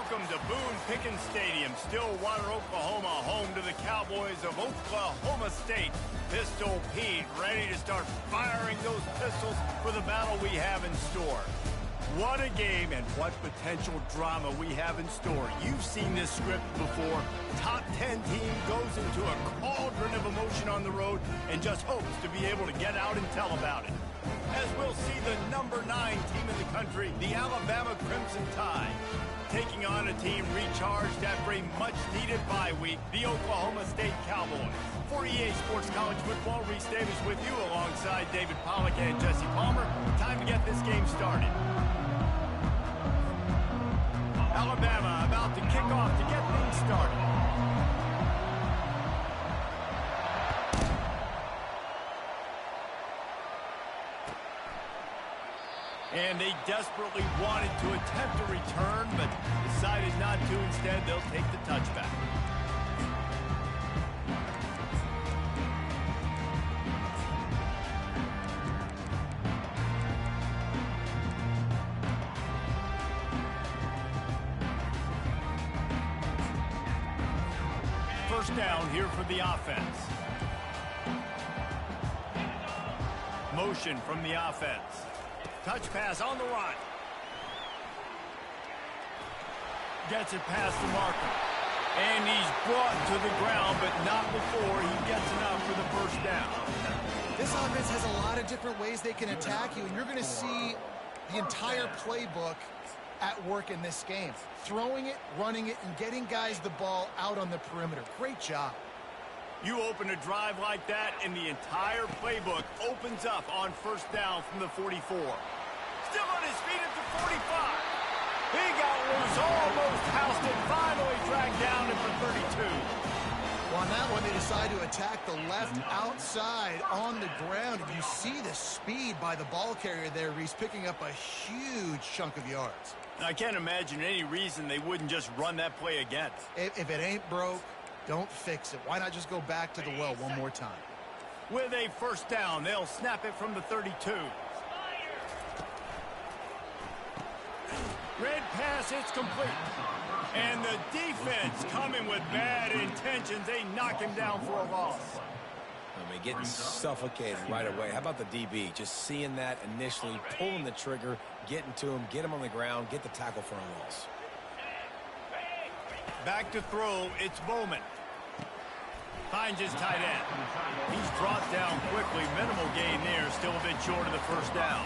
Welcome to Boone Pickens Stadium, Stillwater, Oklahoma, home to the Cowboys of Oklahoma State. Pistol Pete ready to start firing those pistols for the battle we have in store. What a game and what potential drama we have in store. You've seen this script before. Top 10 team goes into a cauldron of emotion on the road and just hopes to be able to get out and tell about it. As we'll see the number 9 team in the country, the Alabama Crimson Tide, taking on a team recharged after a much-needed bye week, the Oklahoma State Cowboys. For EA Sports College Football, Reese Davis with you alongside David Pollack and Jesse Palmer. Time to get this game started. Alabama about to kick off to get things started. And they desperately wanted to attempt a return, but decided not to. Instead, they'll take the touchback. First down here for the offense. Motion from the offense. Touch pass on the run. Gets it past the marker. And he's brought to the ground, but not before he gets enough for the first down. This offense has a lot of different ways they can attack you, and you're going to see the entire playbook at work in this game. Throwing it, running it, and getting guys the ball out on the perimeter. Great job. You open a drive like that, and the entire playbook opens up on first down from the 44. Still on his feet at the 45. He got loose, almost housed it, finally dragged down at the 32. Well, on that one, they decide to attack the left outside on the ground. And you see the speed by the ball carrier there, Reese, picking up a huge chunk of yards. I can't imagine any reason they wouldn't just run that play again. If it ain't broke, don't fix it. Why not just go back to the well one more time? With a first down, they'll snap it from the 32. Red pass, it's complete. And the defense coming with bad intentions. They knock him down for a loss. I mean, getting suffocated right away. How about the DB? Just seeing that initially, pulling the trigger, getting to him, get him on the ground, get the tackle for a loss. Back to throw, it's Bowman. Finds his tight end. He's brought down quickly. Minimal gain there, still a bit short of the first down.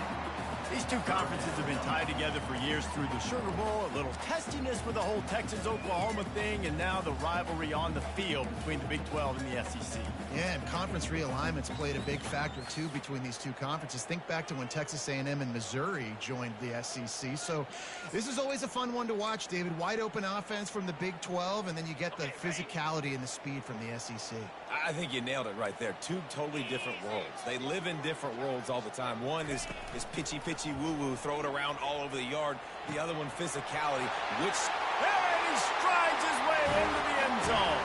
These two conferences have been tied together for years through the Sugar Bowl, a little testiness with the whole Texas-Oklahoma thing, and now the rivalry on the field between the Big 12 and the SEC. Yeah, and conference realignments played a big factor, too, between these two conferences. Think back to when Texas A&M and Missouri joined the SEC. So this is always a fun one to watch, David. Wide open offense from the Big 12, and then you get the physicality and the speed from the SEC. I think you nailed it right there. Two totally different worlds. They live in different worlds all the time. One is pitchy woo-woo, throw it around all over the yard. The other one, physicality, which... And he strides his way into the end zone.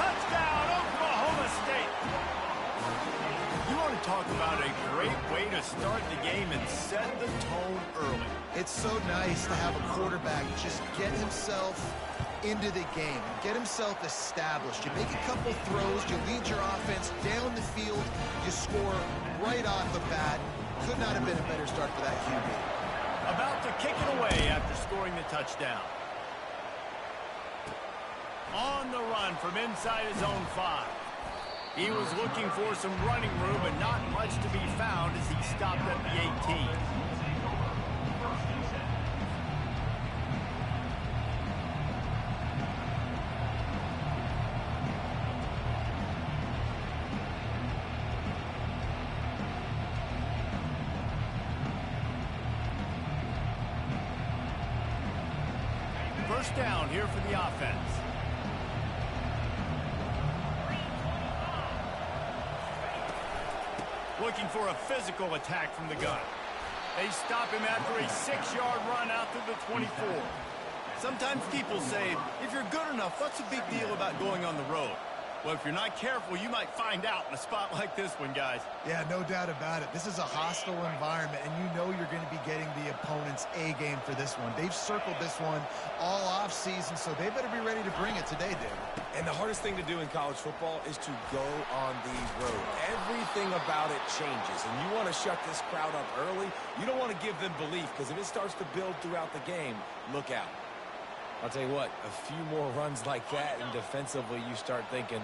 Touchdown, Oklahoma State. You want to talk about a great way to start the game and set the tone early. It's so nice to have a quarterback just get himself into the game, get himself established. You make a couple throws, you lead your offense down the field, you score right off the bat. Could not have been a better start for that QB. About to kick it away after scoring the touchdown. On the run from inside his own 5. He was looking for some running room, but not much to be found as he stopped at the 18. First down here for the offense. Looking for a physical attack from the gun. They stop him after a 6-yard run out to the 24. Sometimes people say, if you're good enough, what's the big deal about going on the road? Well, if you're not careful, you might find out in a spot like this one, guys. Yeah, no doubt about it. This is a hostile environment, and you know you're going to be getting the opponent's A game for this one. They've circled this one all off-season, so they better be ready to bring it today, David. And the hardest thing to do in college football is to go on the road. Everything about it changes, and you want to shut this crowd up early. You don't want to give them belief, because if it starts to build throughout the game, look out. I'll tell you what, a few more runs like that, and defensively you start thinking,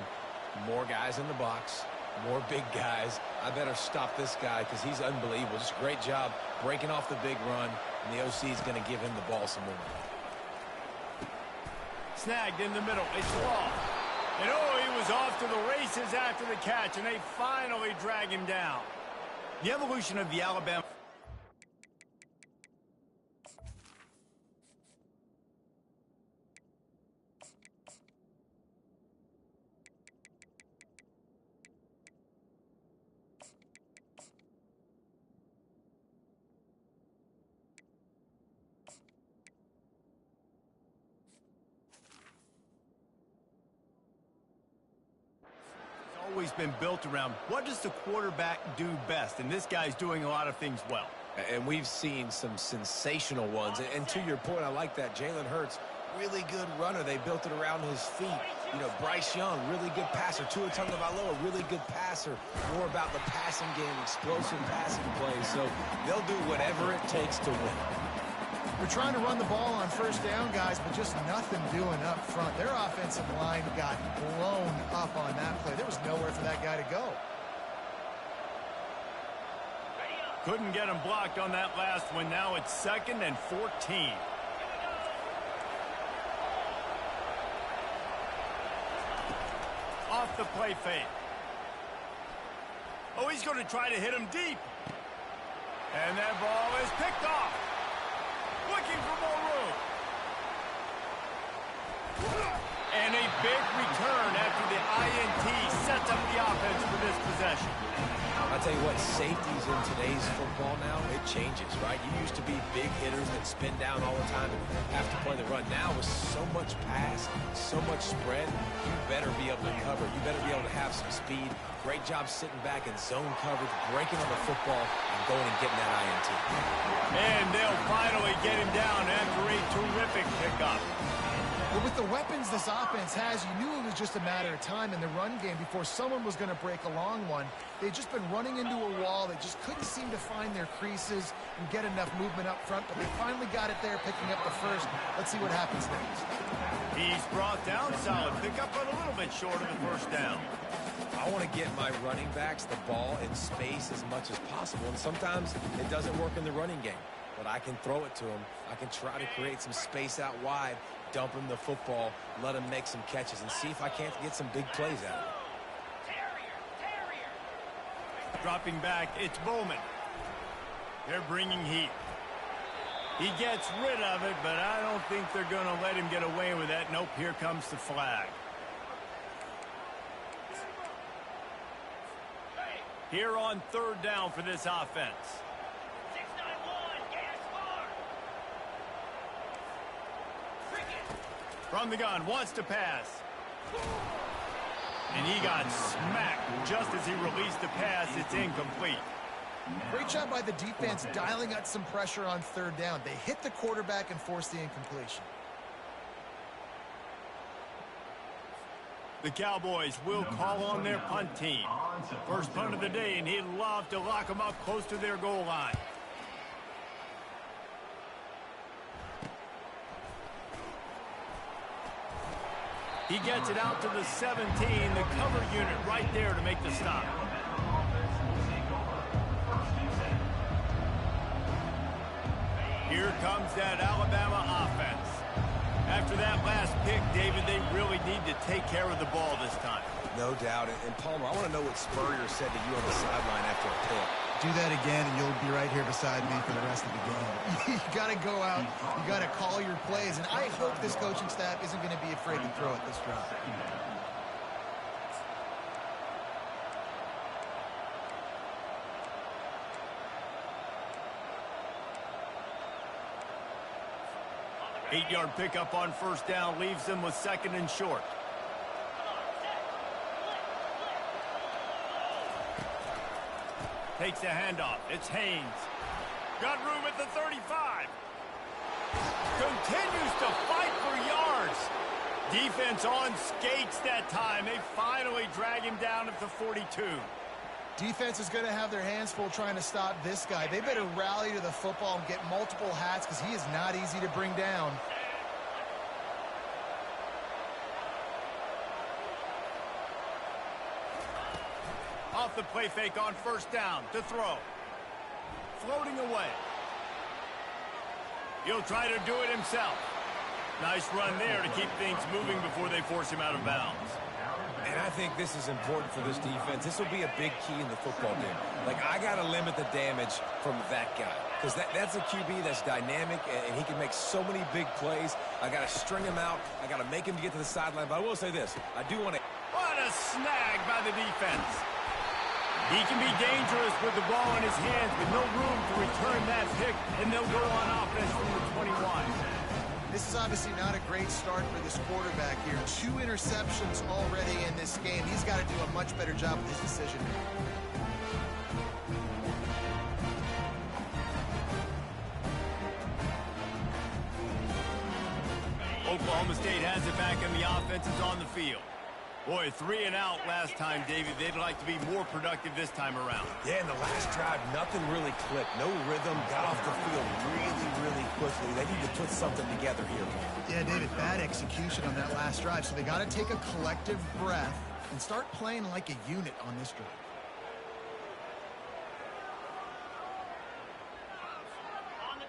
more guys in the box, more big guys. I better stop this guy because he's unbelievable. Just a great job breaking off the big run, and the OC is going to give him the ball some more. Snagged in the middle. It's Law. And he was off to the races after the catch, and they finally drag him down. The evolution of the Alabama... always been built around what does the quarterback do best, and this guy's doing a lot of things well. And we've seen some sensational ones. And to your point, I like that. Jalen Hurts, really good runner. They built it around his feet. You know, Bryce Young, really good passer. Tua Tagovailoa, really good passer. More about the passing game, explosive passing plays. So they'll do whatever it takes to win. We're trying to run the ball on first down, guys, but just nothing doing up front. Their offensive line got blown up on that play. There was nowhere for that guy to go. Couldn't get him blocked on that last one. Now it's 2nd and 14. Off the play fake. Oh, he's going to try to hit him deep. And that ball is picked off. Looking for more room. And a big return after the INT sets up the offense for this possession. I'll tell you what, safeties in today's football now, it changes, right? You used to be big hitters that spin down all the time and have to play the run. Now with so much pass, so much spread, you better be able to cover. You better be able to have some speed. Great job sitting back in zone coverage, breaking on the football, and going and getting that INT. And they'll finally get him down after a terrific pickup. But with the weapons this offense has, you knew it was just a matter of time in the run game before someone was going to break a long one. They'd just been running into a wall. They just couldn't seem to find their creases and get enough movement up front, but they finally got it there, picking up the first. Let's see what happens next. He's brought down. Solid pickup, but a little bit short of the first down. I want to get my running backs the ball in space as much as possible, and sometimes it doesn't work in the running game, but I can throw it to them. I can try to create some space out wide, dump him the football, let him make some catches, and see if I can't get some big plays out of it. Dropping back, it's Bowman. They're bringing heat. He gets rid of it, but I don't think they're going to let him get away with that. Nope, here comes the flag. Here on 3rd down for this offense. From the gun, wants to pass. And he got smacked just as he released the pass. It's incomplete. Great job by the defense dialing out some pressure on 3rd down. They hit the quarterback and forced the incompletion. The Cowboys will call on their punt team. First punt of the day, and he'd love to lock them up close to their goal line. He gets it out to the 17, the cover unit right there to make the stop. Here comes that Alabama offense. After that last pick, David, they really need to take care of the ball this time. No doubt. And Palmer, I want to know what Spurrier said to you on the sideline after a pick. Do that again, and you'll be right here beside me for the rest of the game. You got to go out. You got to call your plays, and I hope this coaching staff isn't going to be afraid to throw it this drive. Eight-yard pickup on 1st down leaves them with 2nd and short. Takes the handoff. It's Haynes. Got room at the 35. Continues to fight for yards. Defense on skates that time. They finally drag him down at the 42. Defense is going to have their hands full trying to stop this guy. They better rally to the football and get multiple hats because he is not easy to bring down. Off the play fake on first down to throw. Floating away. He'll try to do it himself. Nice run there to keep things moving before they force him out of bounds. And I think this is important for this defense. This will be a big key in the football game. Like, I got to limit the damage from that guy. Because that's a QB that's dynamic, and he can make so many big plays. I got to string him out. I got to make him get to the sideline. But I will say this. I do want to... What a snag by the defense. He can be dangerous with the ball in his hands, but no room to return that pick, and they'll go on offense from the 21. This is obviously not a great start for this quarterback here. 2 interceptions already in this game. He's got to do a much better job with his decision. Oklahoma State has it back, and the offense is on the field. Boy, 3 and out last time, David. They'd like to be more productive this time around. Yeah, in the last drive, nothing really clicked. No rhythm, got off the field really quickly. They need to put something together here. Yeah, David, bad execution on that last drive. So they got to take a collective breath and start playing like a unit on this drive.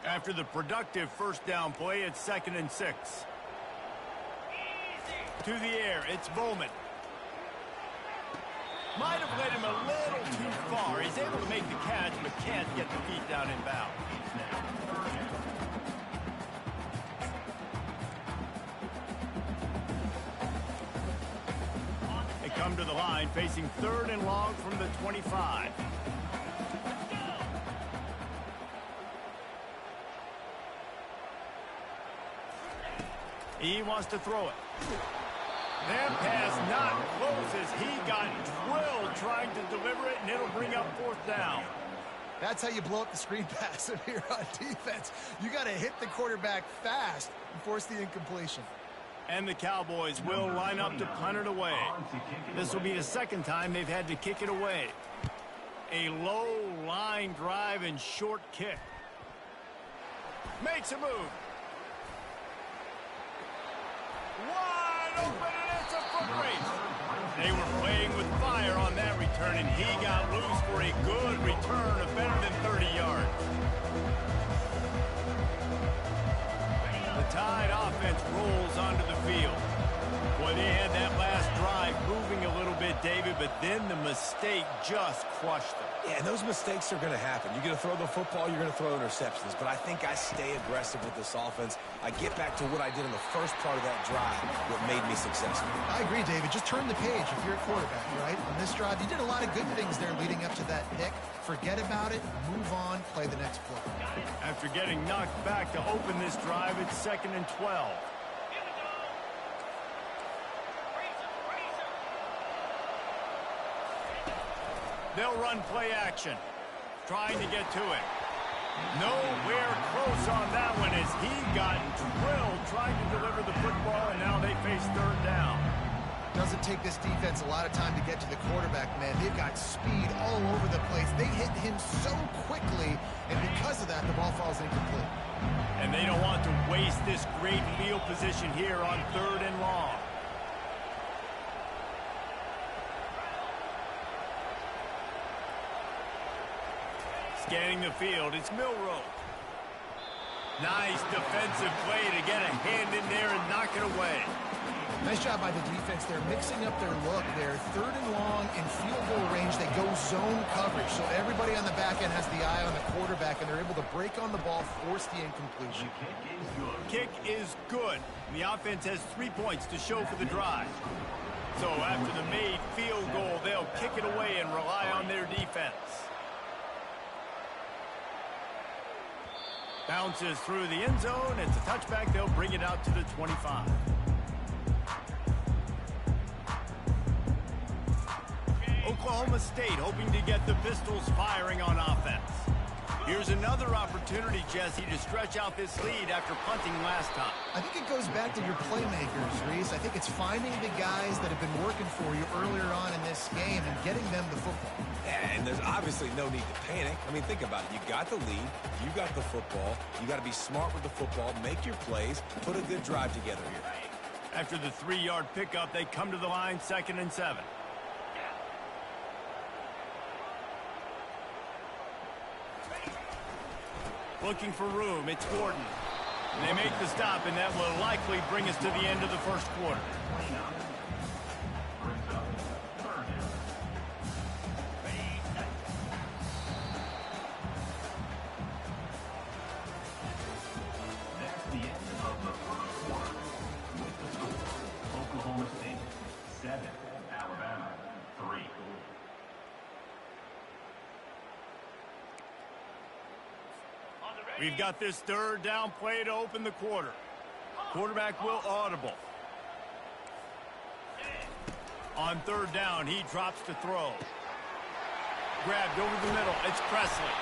After the productive first down play, it's 2nd and 6. To the air, it's Bowman. Might have led him a little too far. He's able to make the catch, but can't get the feet down in bounds. They come to the line, facing 3rd and long from the 25. He wants to throw it. That pass not close as he got drilled trying to deliver it, and it'll bring up 4th down. That's how you blow up the screen pass if you're on defense. You got to hit the quarterback fast and force the incompletion. And the Cowboys will line up to punt it away. This will be the 2nd time they've had to kick it away. A low line drive and short kick. Makes a move. Wide open, and it's a foot race. They were playing with fire on that return, and he got loose for a good return of better than 30 yards. The Tide offense rolls onto the field. Boy, they had that last drive moving a little bit, David, but then the mistake just crushed them. Yeah, and those mistakes are going to happen. You're going to throw the football, you're going to throw interceptions. But I think I stay aggressive with this offense. I get back to what I did in the first part of that drive, what made me successful. I agree, David. Just turn the page if you're a quarterback, right? On this drive, you did a lot of good things there leading up to that pick. Forget about it, move on, play the next play. After getting knocked back to open this drive, it's 2nd and 12. They'll run play action, trying to get to it. Nowhere close on that one as he got drilled trying to deliver the football, and now they face 3rd down. Doesn't take this defense a lot of time to get to the quarterback, man. They've got speed all over the place. They hit him so quickly, and because of that, the ball falls incomplete. And they don't want to waste this great field position here on 3rd and long. Scanning the field, it's Milroe. Nice defensive play to get a hand in there and knock it away. Nice job by the defense. They're mixing up their look. They're 3rd and long in field goal range. They go zone coverage, so everybody on the back end has the eye on the quarterback, and they're able to break on the ball, force the incompletion. Kick is good. The offense has 3 points to show for the drive. So after the made field goal, they'll kick it away and rely on their defense. Bounces through the end zone. It's a touchback. They'll bring it out to the 25. Oklahoma State hoping to get the Pistols firing on offense. Here's another opportunity, Jesse, to stretch out this lead after punting last time. I think it goes back to your playmakers, Reese. I think it's finding the guys that have been working for you earlier on in this game and getting them the football. Yeah, and there's obviously no need to panic. I mean, think about it. You got the lead. You got the football. You got to be smart with the football, make your plays, put a good drive together here. After the 3-yard pickup, they come to the line, 2nd and 7. Looking for room, it's Gordon. And they make the stop, and that will likely bring us to the end of the first quarter. That's the end of the first quarter. With the score, Oklahoma State 7, Alabama 3. We've got this 3rd down play to open the quarter. Quarterback will audible. On 3rd down, he drops to throw. Grabbed over the middle. It's Presley.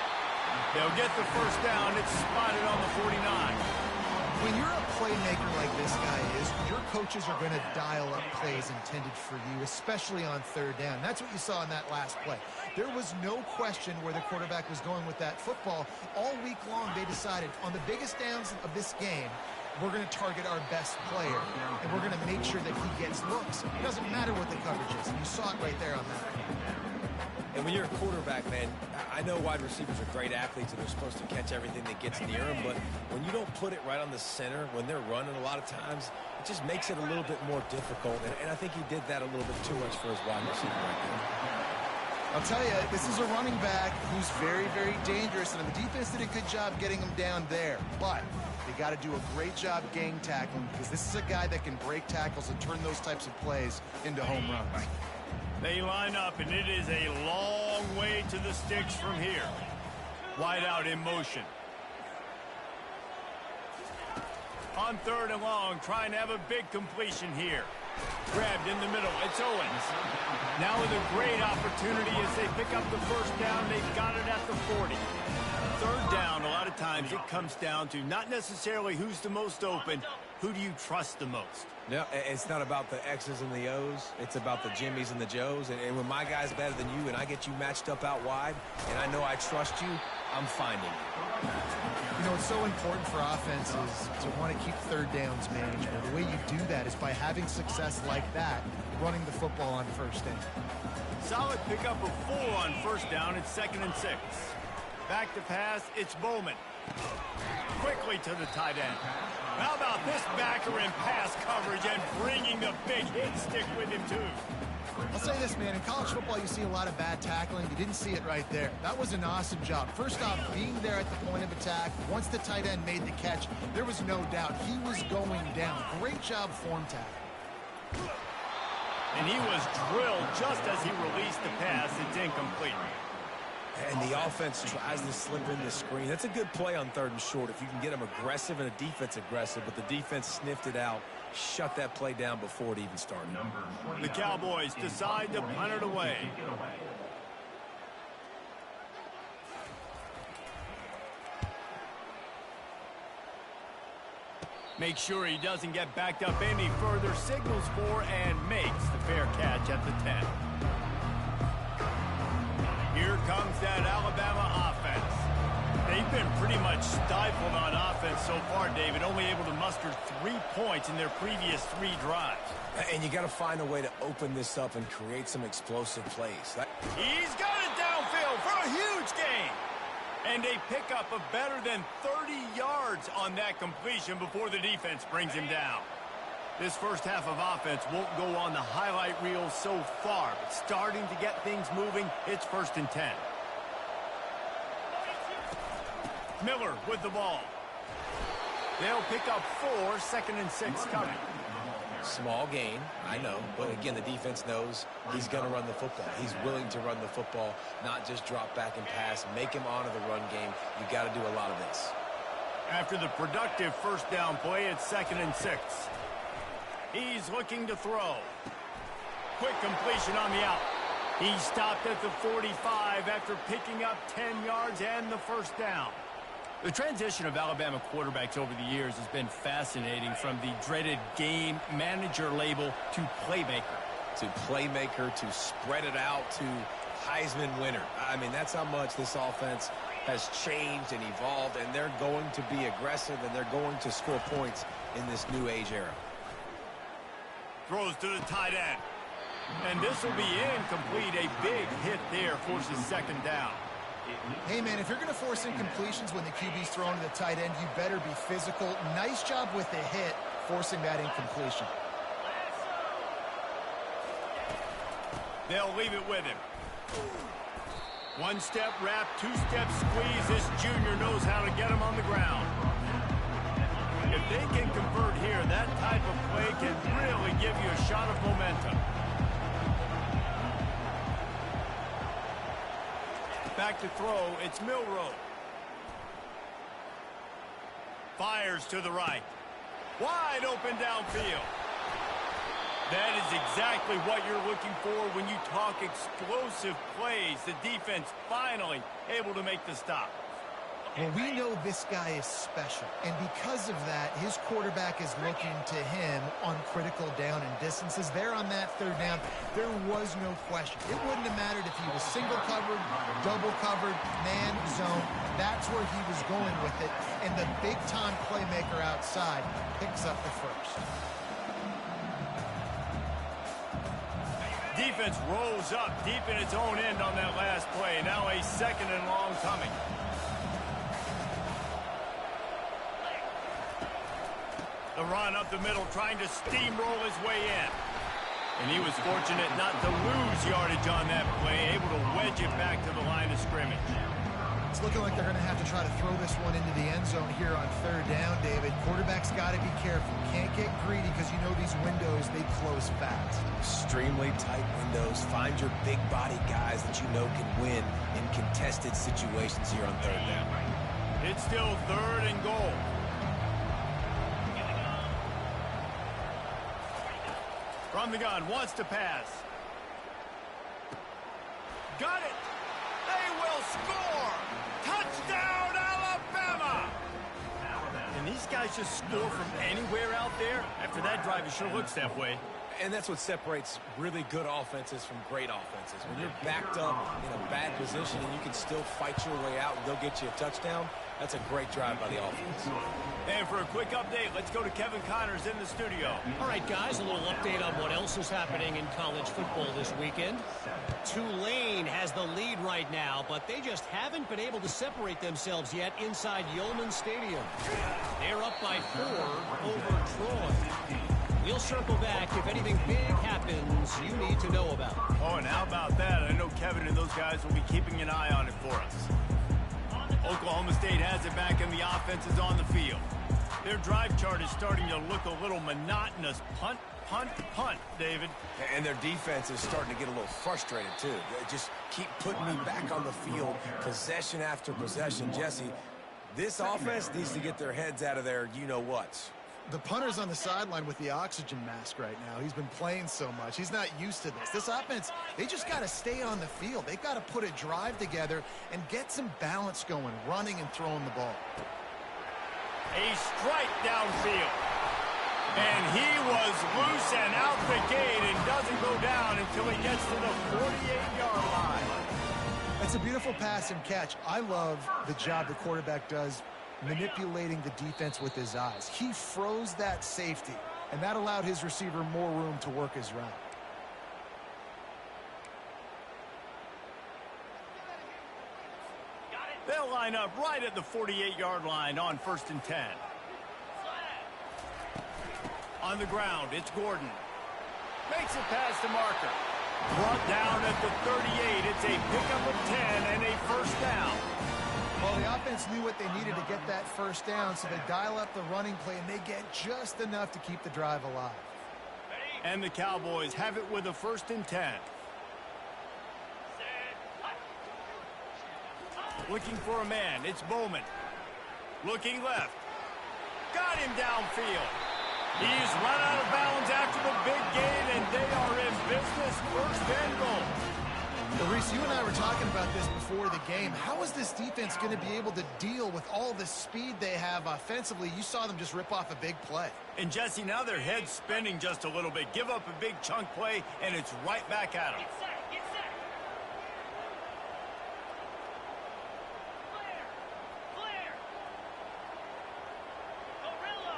They'll get the 1st down. It's spotted on the 49. When you're a playmaker like this guy is, your coaches are going to dial up plays intended for you, especially on 3rd down. That's what you saw in that last play. There was no question where the quarterback was going with that football. All week long, they decided on the biggest downs of this game, we're going to target our best player, and we're going to make sure that he gets looks. It doesn't matter what the coverage is, and you saw it right there on that. And when you're a quarterback, man, I know wide receivers are great athletes and they're supposed to catch everything that gets near them, but when you don't put it right on the center, when they're running a lot of times, it just makes it a little bit more difficult. And I think he did that a little bit too much for his wide receiver right there. I'll tell you, this is a running back who's very, very dangerous, and the defense did a good job getting him down there. But they got to do a great job gang tackling, because this is a guy that can break tackles and turn those types of plays into home runs. They line up, and it is a long way to the sticks from here. Wide out in motion. On 3rd and long, trying to have a big completion here. Grabbed in the middle. It's Owens. Now with a great opportunity as they pick up the 1st down. They've got it at the 40. 3rd down, a lot of times it comes down to not necessarily who's the most open, who do you trust the most? No, it's not about the X's and the O's. It's about the Jimmys and the Joes. And when my guy's better than you and I get you matched up out wide and I know I trust you, I'm finding you. You know, it's so important for offenses to want to keep 3rd downs manageable. The way you do that is by having success like that, running the football on 1st down. Solid pickup of 4 on 1st down. It's 2nd and 6. Back to pass, it's Bowman. Quickly to the tight end. How about this backer in pass coverage and bringing the big hit stick with him, too? I'll say this, man. In college football, you see a lot of bad tackling. You didn't see it right there. That was an awesome job. First off, being there at the point of attack, once the tight end made the catch, there was no doubt he was going down. Great job form tackle. And he was drilled just as he released the pass. It's incomplete. And the offense tries to slip in the screen. That's a good play on 3rd and short if you can get them aggressive and a defense aggressive, but the defense sniffed it out, shut that play down before it even started. The Cowboys decide to punt it away. Make sure he doesn't get backed up any further, signals for and makes the fair catch at the 10. Here comes that Alabama offense. They've been pretty much stifled on offense so far, David, only able to muster 3 points in their previous 3 drives. And you got to find a way to open this up and create some explosive plays. He's got it downfield for a huge gain. And a pickup of better than 30 yards on that completion before the defense brings him down. This first half of offense won't go on the highlight reel so far, but starting to get things moving, it's 1st and 10. Miller with the ball. They'll pick up 4, 2nd and 6 coming. Small gain, I know, but again, the defense knows he's going to run the football. He's willing to run the football, not just drop back and pass, make him honor the run game. You got to do a lot of this. After the productive 1st down play, it's 2nd and 6. He's looking to throw. Quick completion on the out. He stopped at the 45 after picking up 10 yards and the first down. The transition of Alabama quarterbacks over the years has been fascinating, from the dreaded game manager label to playmaker. To playmaker, to spread it out, to Heisman winner. I mean, that's how much this offense has changed and evolved, and they're going to be aggressive, and they're going to score points in this new age era. Throws to the tight end. And this will be incomplete. A big hit there forces second down. Hey, man, if you're going to force incompletions when the QB's throwing to the tight end, you better be physical. Nice job with the hit, forcing that incompletion. They'll leave it with him. One-step wrap, two-step squeeze. This junior knows how to get him on the ground. If they can convert here, that type of play can really give you a shot of momentum. Back to throw, it's Milroe. Fires to the right. Wide open downfield. That is exactly what you're looking for when you talk explosive plays. The defense finally able to make the stop. Well, we know this guy is special, and because of that, his quarterback is looking to him on critical down and distances. There on that third down, there was no question. It wouldn't have mattered if he was single covered, double covered, man, zone. That's where he was going with it, and the big-time playmaker outside picks up the first. Defense rolls up deep in its own end on that last play. Now a second and long coming. The run up the middle, trying to steamroll his way in. And he was fortunate not to lose yardage on that play, able to wedge it back to the line of scrimmage. It's looking like they're going to have to try to throw this one into the end zone here on third down, David. Quarterback's got to be careful. Can't get greedy because you know these windows, they close fast. Extremely tight windows. Find your big body guys that you know can win in contested situations here on third down. It's still third and goal. From the gun, wants to pass. Got it! They will score! Touchdown, Alabama! And these guys just score from anywhere out there? After that drive, it sure looks that way. And that's what separates really good offenses from great offenses. When you're backed up in a bad position and you can still fight your way out and they'll get you a touchdown, that's a great drive by the offense. And for a quick update, let's go to Kevin Connors in the studio. All right, guys, a little update on what else is happening in college football this weekend. Tulane has the lead right now, but they just haven't been able to separate themselves yet inside Yulman Stadium. They're up by 4 over Troy. We'll circle back if anything big happens you need to know about. Oh, and how about that? I know Kevin and those guys will be keeping an eye on it for us. Oklahoma State has it back, and the offense is on the field. Their drive chart is starting to look a little monotonous. Punt, punt, punt, David. And their defense is starting to get a little frustrated, too. They just keep putting me back on the field, possession after possession. Jesse, this offense needs to get their heads out of their you-know-whats. The punter's on the sideline with the oxygen mask right now. He's been playing so much. He's not used to this. This offense, they just got to stay on the field. They've got to put a drive together and get some balance going, running and throwing the ball. A strike downfield. And he was loose and out the gate and doesn't go down until he gets to the 48-yard line. It's a beautiful pass and catch. I love the job the quarterback does manipulating the defense with his eyes. He froze that safety, and that allowed his receiver more room to work his route. They'll line up right at the 48-yard line on 1st and 10. On the ground, it's Gordon. Makes it past the marker. Brought down at the 38. It's a pickup of 10 and a first down. Well, the offense knew what they needed to get that first down, so they dial up the running play, and they get just enough to keep the drive alive. And the Cowboys have it with a 1st and 10. Looking for a man. It's Bowman. Looking left. Got him downfield. He's run out of bounds after the big gain, and they are in business. 1st and goal. Reese, you and I were talking about this before the game. How is this defense going to be able to deal with all the speed they have offensively? You saw them just rip off a big play. And, Jesse, now their head's spinning just a little bit. Give up a big chunk play, and it's right back at them. Get set. Clear. Gorilla.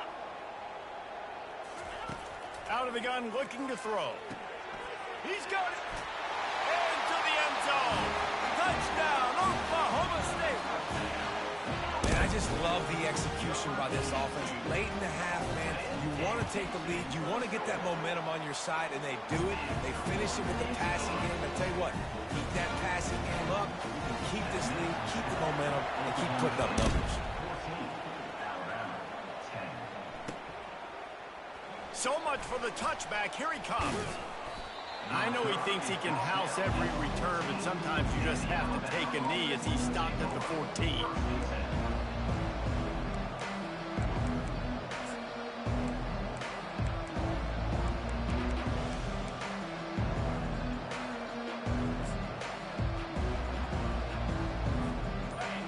Out of the gun, looking to throw. He's got it. Into the end zone. Touchdown, Oklahoma State. And I just love the execution by this offense. Late in the half, man, you want to take the lead. You want to get that momentum on your side, and they do it. They finish it with the passing game. I tell you what, keep that passing game up. You can keep this lead, keep the momentum, and keep putting up numbers. So much for the touchback. Here he comes. I know he thinks he can house every return, but sometimes you just have to take a knee as he stopped at the 14.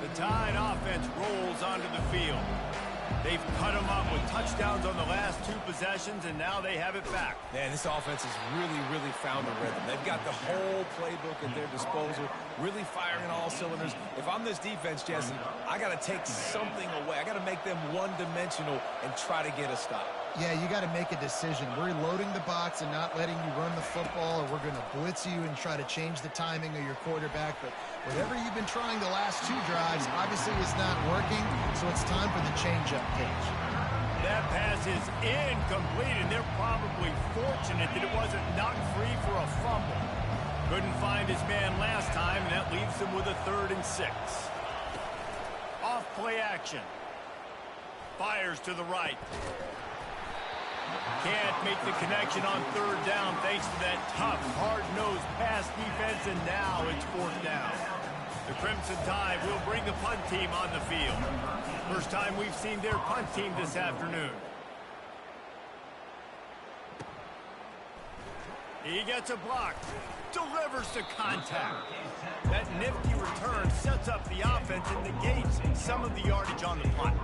The Tide offense rolls onto the field. They've cut them up with touchdowns on the last 2 possessions, and now they have it back. Man, this offense has really found a rhythm. They've got the whole playbook at their disposal, really firing all cylinders. If I'm this defense, Jesse, I got to take something away. I got to make them one-dimensional and try to get a stop. Yeah, you got to make a decision. We're loading the box and not letting you run the football, or we're going to blitz you and try to change the timing of your quarterback. But whatever you've been trying the last 2 drives, obviously it's not working, so it's time for the change-up pitch. That pass is incomplete, and they're probably fortunate that it wasn't knocked free for a fumble. Couldn't find his man last time, and that leaves them with a 3rd and 6. Off play action. Fires to the right. Can't make the connection on 3rd down thanks to that tough, hard-nosed pass defense, and now it's 4th down. The Crimson Tide will bring the punt team on the field. First time we've seen their punt team this afternoon. He gets a block, delivers to contact. That nifty return sets up the offense and negates some of the yardage on the punt.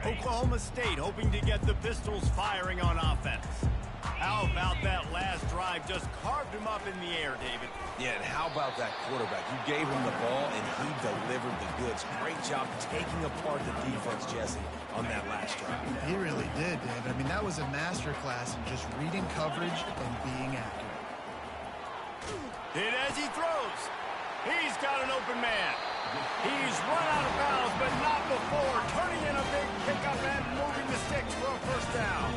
Oklahoma State hoping to get the Pistols firing on offense. How about that last drive? Just carved him up in the air, David. Yeah, and how about that quarterback? You gave him the ball, and he delivered the goods. Great job taking apart the defense, Jesse, on that last drive. He really did, David. I mean, that was a masterclass in just reading coverage and being accurate. Hit as he throws. He's got an open man. He's run out of bounds, but not before. Turning in a big pickup and moving the sticks for a 1st down.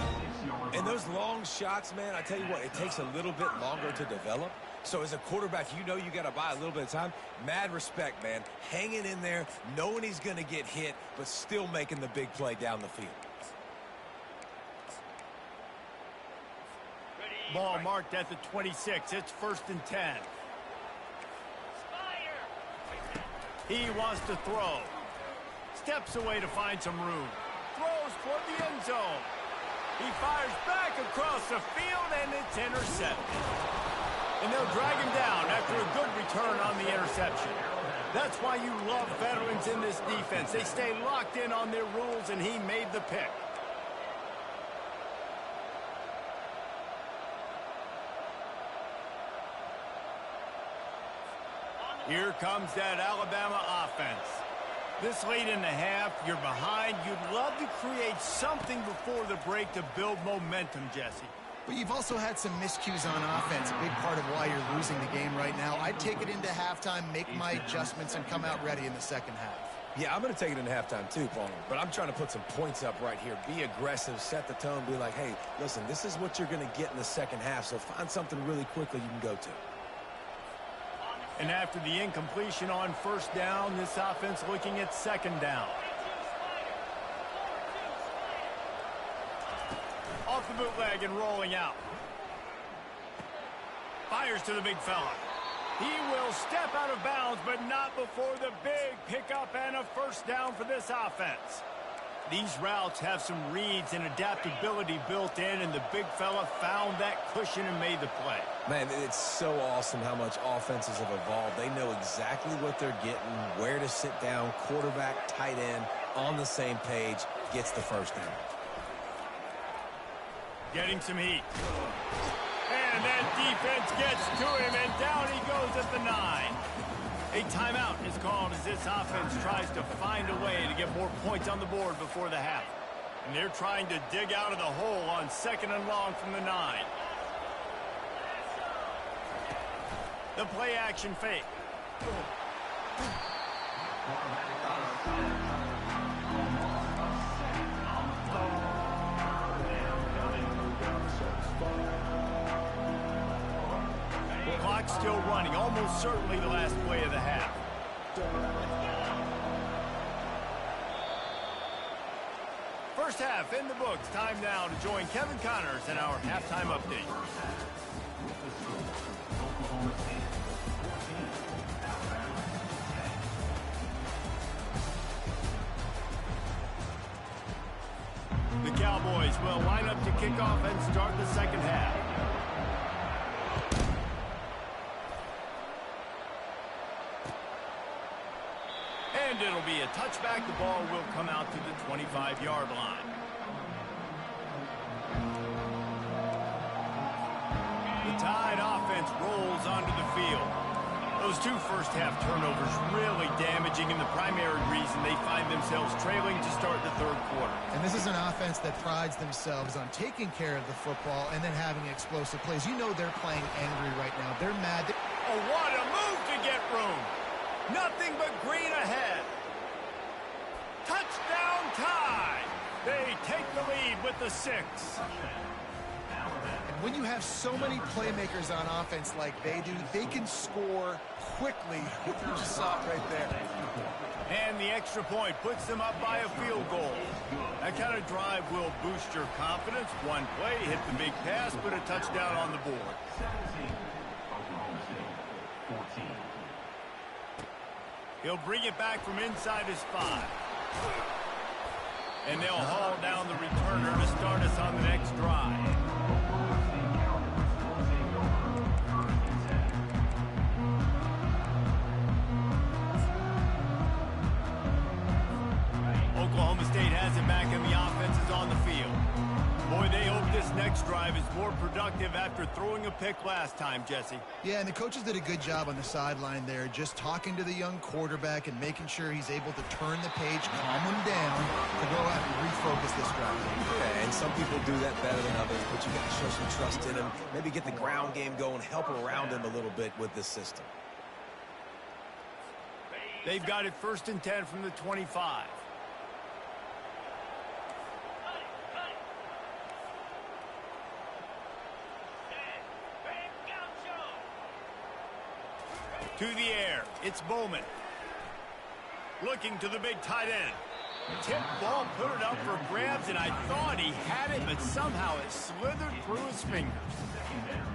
And those long shots, man, I tell you what, it takes a little bit longer to develop. So as a quarterback, you know you got to buy a little bit of time. Mad respect, man. Hanging in there, knowing he's going to get hit, but still making the big play down the field. Ball marked at the 26. It's 1st and 10. He wants to throw. Steps away to find some room. Throws toward the end zone. He fires back across the field, and it's intercepted. And they'll drag him down after a good return on the interception. That's why you love veterans in this defense. They stay locked in on their rules, and he made the pick. Here comes that Alabama offense. This late in the half, you're behind. You'd love to create something before the break to build momentum, Jesse. But you've also had some miscues on offense, a big part of why you're losing the game right now. I'd take it into halftime, make my adjustments, and come out ready in the 2nd half. Yeah, I'm going to take it into halftime too, Paul. But I'm trying to put some points up right here. Be aggressive, set the tone, be like, hey, listen, this is what you're going to get in the 2nd half, so find something really quickly you can go to. And after the incompletion on 1st down, this offense looking at 2nd down. Off the bootleg and rolling out. Fires to the big fella. He will step out of bounds, but not before the big pickup and a first down for this offense. These routes have some reads and adaptability built in, and the big fella found that cushion and made the play. Man, it's so awesome how much offenses have evolved. They know exactly what they're getting, where to sit down, quarterback, tight end, on the same page, gets the first down. Getting some heat. And that defense gets to him, and down he goes at the 9. A timeout is called as this offense tries to find a way to get more points on the board before the half. And they're trying to dig out of the hole on 2nd and long from the 9. The play action fake. Clock still running, almost certainly the last play of the half. First half in the books. Time now to join Kevin Connors in our halftime update. The Cowboys will line up to kick off and start the second half. And it'll be a touchback. The ball will come out to the 25-yard line. The Tide offense rolls onto the field. Those two first-half turnovers really damaging, and the primary reason they find themselves trailing to start the third quarter. And this is an offense that prides themselves on taking care of the football and then having explosive plays. You know they're playing angry right now. They're mad. Oh, what a move to get room. Nothing but green ahead. Touchdown Tide. They take the lead with the 6. And when you have so many playmakers on offense like they do, they can score quickly. You just saw it right there. And the extra point puts them up by a field goal. That kind of drive will boost your confidence. One play, hit the big pass, put a touchdown on the board. 14. He'll bring it back from inside his 5. And they'll haul down the returner to start us on the next drive. Oklahoma State has it back, and the offense is on the field. Boy, they hope this next drive is more productive after throwing a pick last time, Jesse. Yeah, and the coaches did a good job on the sideline there, just talking to the young quarterback and making sure he's able to turn the page, calm him down, to go out and refocus this drive. Yeah, and some people do that better than others, but you got to show some trust in him, maybe get the ground game going, help around him a little bit with this system. They've got it 1st and 10 from the 25. To the air, it's Bowman. Looking to the big tight end. Tip ball, put it up for grabs, and I thought he had it, but somehow it slithered through his fingers.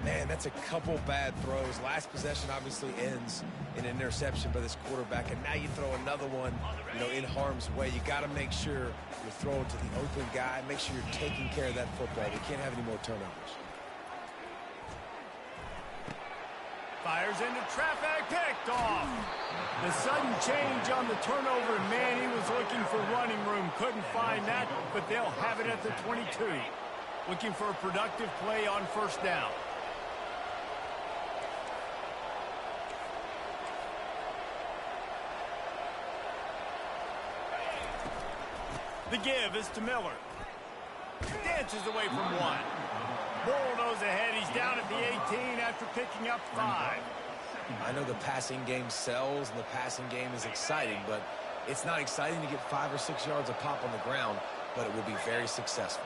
Man, that's a couple bad throws. Last possession obviously ends in an interception by this quarterback, and now you throw another one, in harm's way. You got to make sure you're throwing to the open guy. Make sure you're taking care of that football. We can't have any more turnovers. Fires into traffic, picked off. The sudden change on the turnover, and man, he was looking for running room. Couldn't find that, but they'll have it at the 22. Looking for a productive play on 1st down. The give is to Miller. Dances away from 1. Bulldoze ahead. He's down at the 18 after picking up 5. I know the passing game sells and the passing game is exciting, but it's not exciting to get 5 or 6 yards a pop on the ground, but it will be very successful.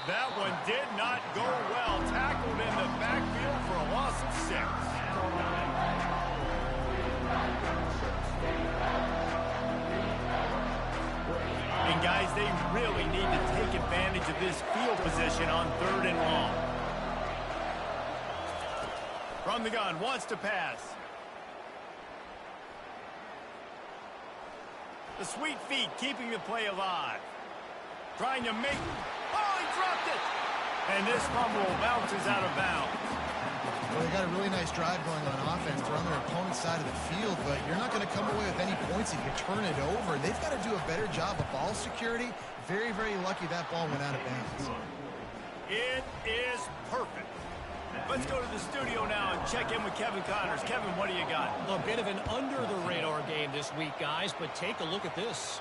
That one did not go well. Tackled in the backfield for a loss of 6. And guys, they really need to take advantage of this field position on 3rd and long. From the gun, wants to pass. The sweet feet keeping the play alive. Trying to make... Oh, he dropped it! And this fumble bounces out of bounds. Well, they got a really nice drive going on offense. They're on their opponent's side of the field, but you're not going to come away with any points if you turn it over. They've got to do a better job of ball security. Very, very lucky that ball went out of bounds. It is perfect. Let's go to the studio now and check in with Kevin Connors. Kevin, what do you got? A bit of an under-the-radar game this week, guys, but take a look at this.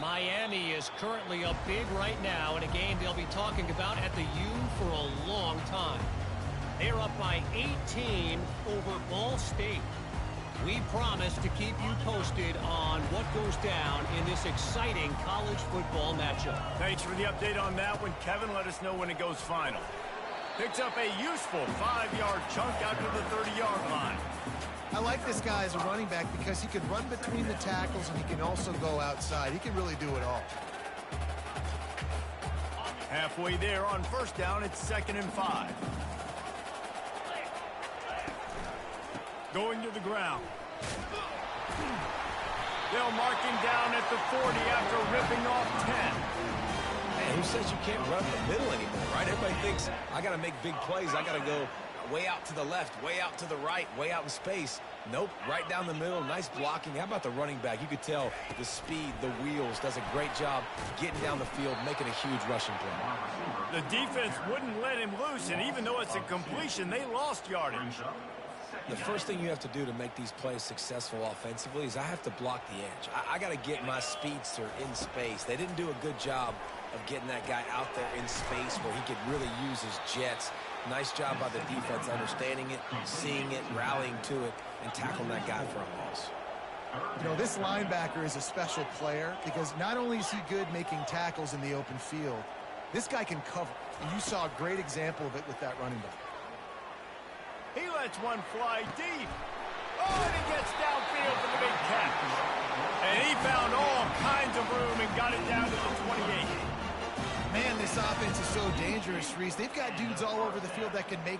Miami is currently up big right now in a game they'll be talking about at the U for a long time. They're up by 18 over Ball State. We promise to keep you posted on what goes down in this exciting college football matchup. Thanks for the update on that one, Kevin. Let us know when it goes final. Picks up a useful 5-yard chunk out to the 30-yard line. I like this guy as a running back because he can run between the tackles and he can also go outside. He can really do it all. Halfway there on 1st down, it's 2nd and 5. Going to the ground. They'll mark him down at the 40 after ripping off 10. Man, who says you can't run the middle anymore, right? Everybody thinks, I got to make big plays. I got to go way out to the left, way out to the right, way out in space. Nope, right down the middle, nice blocking. How about the running back? You could tell the speed, the wheels, does a great job getting down the field, making a huge rushing play. The defense wouldn't let him loose, and even though it's a completion, they lost yardage. The first thing you have to do to make these plays successful offensively is I have to block the edge. I got to get my speedster in space. They didn't do a good job of getting that guy out there in space where he could really use his jets. Nice job by the defense understanding it, seeing it, rallying to it, and tackling that guy for a loss. You know, this linebacker is a special player because not only is he good making tackles in the open field, this guy can cover. And you saw a great example of it with that running back. He lets one fly deep. Oh, and he gets downfield for the big catch. And he found all kinds of room and got it down to the 28. Man, this offense is so dangerous, Reese. They've got dudes all over the field that can make...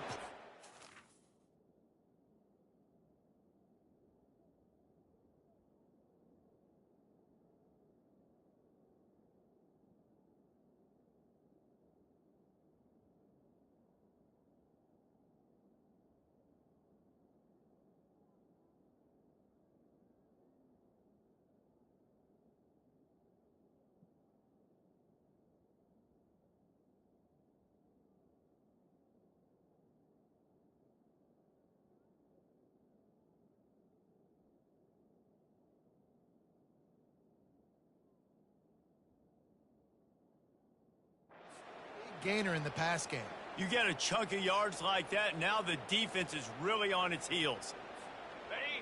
gainer in the pass game. You get a chunk of yards like that, now the defense is really on its heels.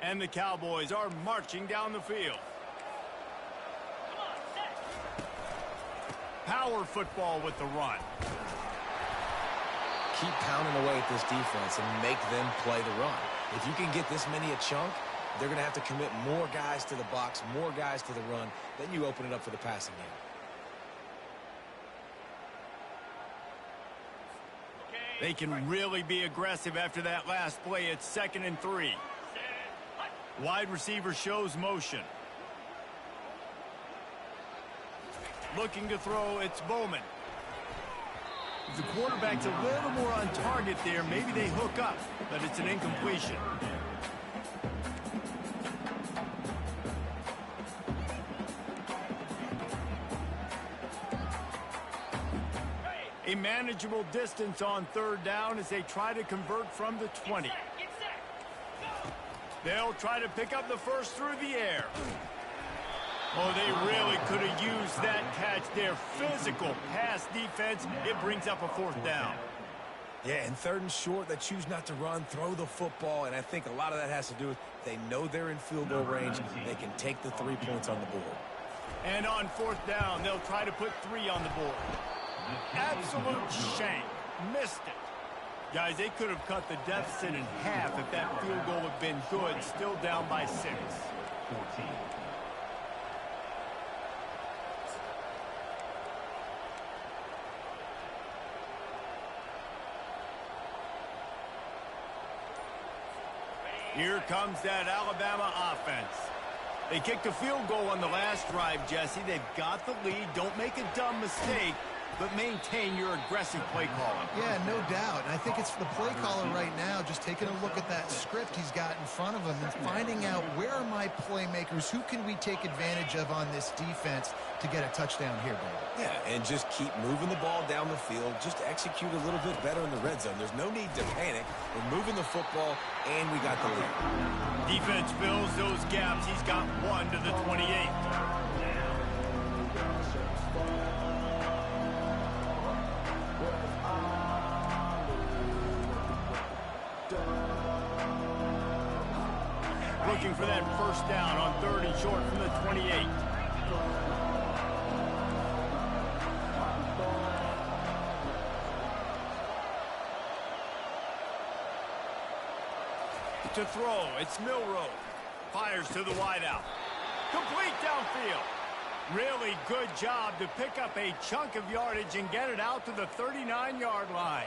And the Cowboys are marching down the field. Power football with the run. Keep pounding away at this defense and make them play the run. If you can get this many a chunk, they're going to have to commit more guys to the box, more guys to the run. Then you open it up for the passing game. They can really be aggressive after that last play. It's 2nd and 3. Wide receiver shows motion. Looking to throw, it's Bowman. If the quarterback's a little more on target there, maybe they hook up, but it's an incompletion. A manageable distance on 3rd down as they try to convert from the 20. They'll try to pick up the first through the air. Oh, they really could have used that catch. Their physical pass defense, it brings up a 4th down. Yeah, and 3rd and short, they choose not to run, throw the football, and I think a lot of that has to do with they know they're in field goal range. They can take the 3 points on the board. And on 4th down, they'll try to put 3 on the board. Absolute shame. Missed it. Guys, they could have cut the deficit in half if that field goal had been good. Still down by 6. 14. Here comes that Alabama offense. They kicked a field goal on the last drive, Jesse. They've got the lead. Don't make a dumb mistake, but maintain your aggressive play calling. Yeah, no doubt. And I think it's the play caller right now just taking a look at that script he's got in front of him and finding out where are my playmakers, who can we take advantage of on this defense to get a touchdown here, Billy. Yeah, and just keep moving the ball down the field. Just execute a little bit better in the red zone. There's no need to panic. We're moving the football, and we got the lead. Defense fills those gaps. He's got one to the 28. Looking for that first down on 3rd and short from the 28. To throw, it's Milrow. Fires to the wideout. Complete downfield. Really good job to pick up a chunk of yardage and get it out to the 39-yard line.